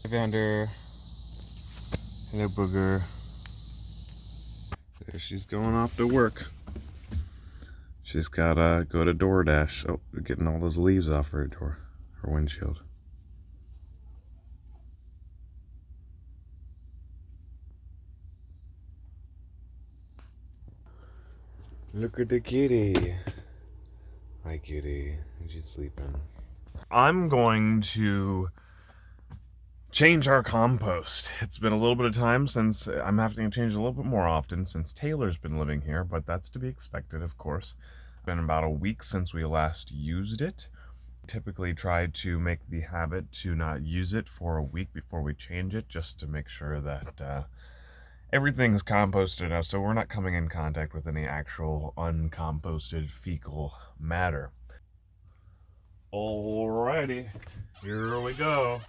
Vander. Hello, booger. There she's going off to work. She's gotta go to DoorDash. Oh, getting all those leaves off her door, her windshield. Look at the kitty. Hi, kitty. She's sleeping. I'm going to change our compost. It's been a little bit of time since I'm having to change it a little bit more often since Taylor's been living here, but that's to be expected, of course. It's been about a week since we last used it. Typically try to make the habit to not use it for a week before we change it, just to make sure that everything's composted enough so we're not coming in contact with any actual uncomposted fecal matter. Alrighty, here we go.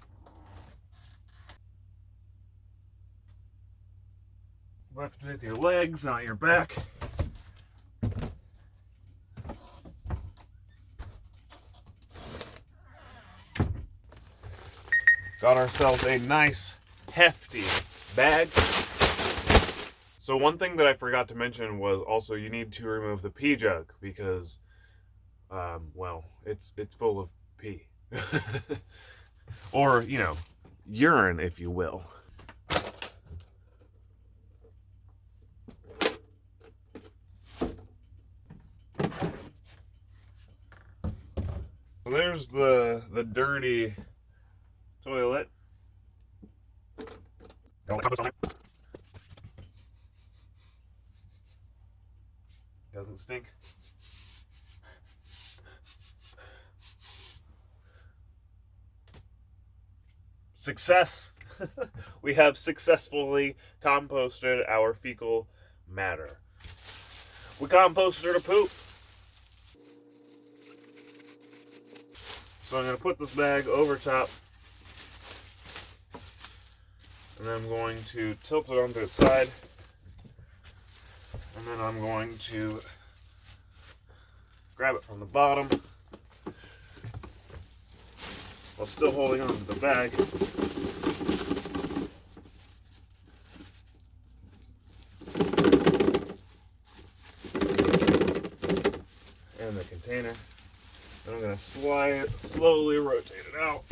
Lift with your legs, not your back. Got ourselves a nice, hefty bag. So one thing that I forgot to mention was also you need to remove the pee jug because, well, it's full of pee. Or, you know, urine, if you will. So there's the dirty toilet. Doesn't stink. Success! We have successfully composted our fecal matter. We composted a poop. So I'm going to put this bag over top. And then I'm going to tilt it onto its side. And then I'm going to grab it from the bottom while still holding on to the bag. And the container. And I'm going to slowly rotate it out.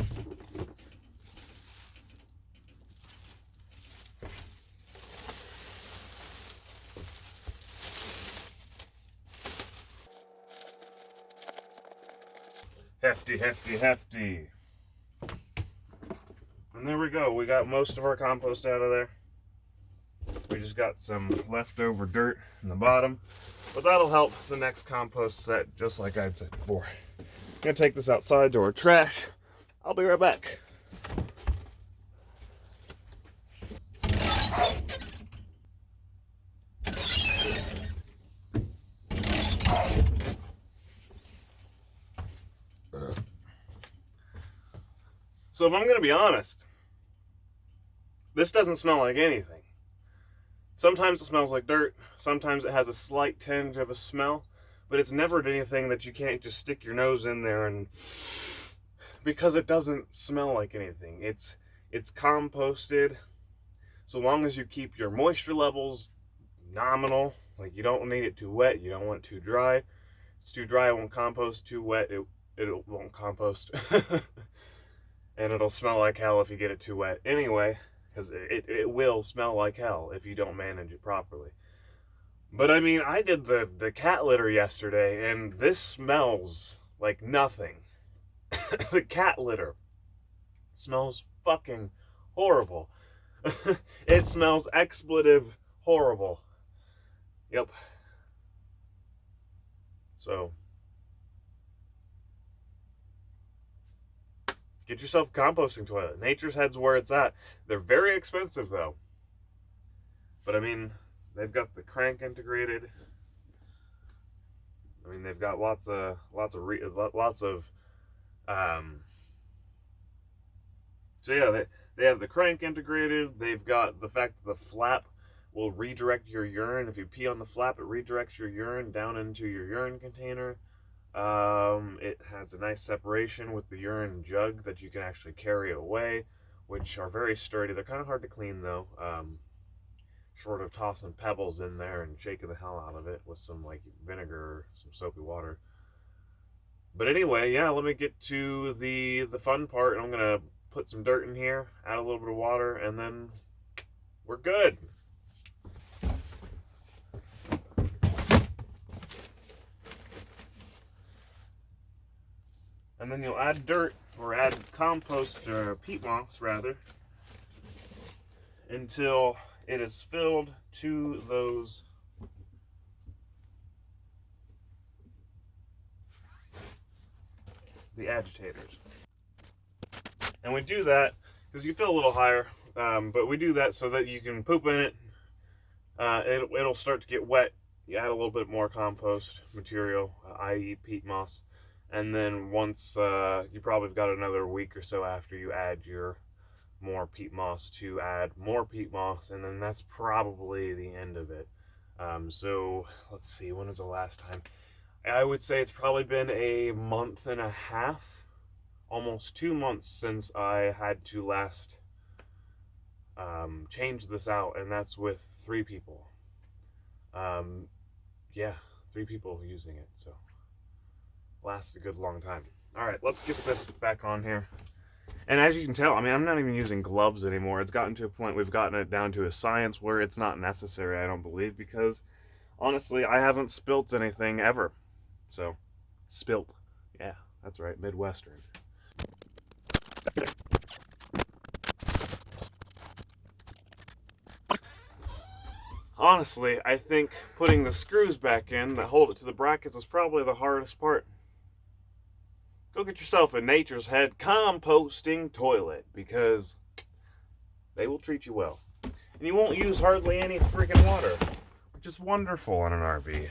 Hefty, hefty, hefty. And there we go. We got most of our compost out of there. We just got some leftover dirt in the bottom. But that'll help the next compost set, just like I'd said before. I'm going to take this outside to our trash. I'll be right back. So if I'm going to be honest, this doesn't smell like anything. Sometimes it smells like dirt, sometimes it has a slight tinge of a smell, but it's never anything that you can't just stick your nose in there and... because it doesn't smell like anything. It's composted, so long as you keep your moisture levels nominal. Like, you don't need it too wet, you don't want it too dry. If it's too dry, it won't compost. Too wet, it won't compost. And it'll smell like hell if you get it too wet. Anyway, because it will smell like hell if you don't manage it properly. But I mean, I did the cat litter yesterday, and this smells like nothing. The cat litter smells fucking horrible. It smells expletive horrible. Yep. So, get yourself a composting toilet. Nature's Head's where it's at. They're very expensive though. But I mean, they've got the crank integrated. I mean, they've got lots of so yeah, they have the crank integrated. They've got the fact that the flap will redirect your urine. If you pee on the flap, it redirects your urine down into your urine container. It has a nice separation with the urine jug that you can actually carry away which are very sturdy. They're kind of hard to clean though. Short of tossing pebbles in there and shaking the hell out of it with some like vinegar or some soapy water. But anyway, yeah, let me get to the fun part. I'm gonna put some dirt in here, add a little bit of water, and then we're good. And then you'll add dirt, or add compost, or peat moss rather, until it is filled to those the agitators. And we do that because you feel a little higher, but we do that so that you can poop in it. It'll start to get wet. You add a little bit more compost material, i.e. peat moss. And then once you probably have got another week or so after you add your more peat moss to add more peat moss, and then that's probably the end of it. So let's see, when was the last time? I would say it's probably been a month and a half, almost 2 months since I had to last change this out, and that's with 3 people. Yeah, 3 people using it, so lasts a good long time. All right, let's get this back on here. And as you can tell, I mean, I'm not even using gloves anymore. It's gotten to a point, we've gotten it down to a science where it's not necessary, I don't believe, because honestly, I haven't spilt anything ever. So, spilt. Yeah, that's right, Midwestern. Honestly, I think putting the screws back in that hold it to the brackets is probably the hardest part. Go get yourself a Nature's Head Composting Toilet, because they will treat you well. And you won't use hardly any freaking water, which is wonderful on an RV.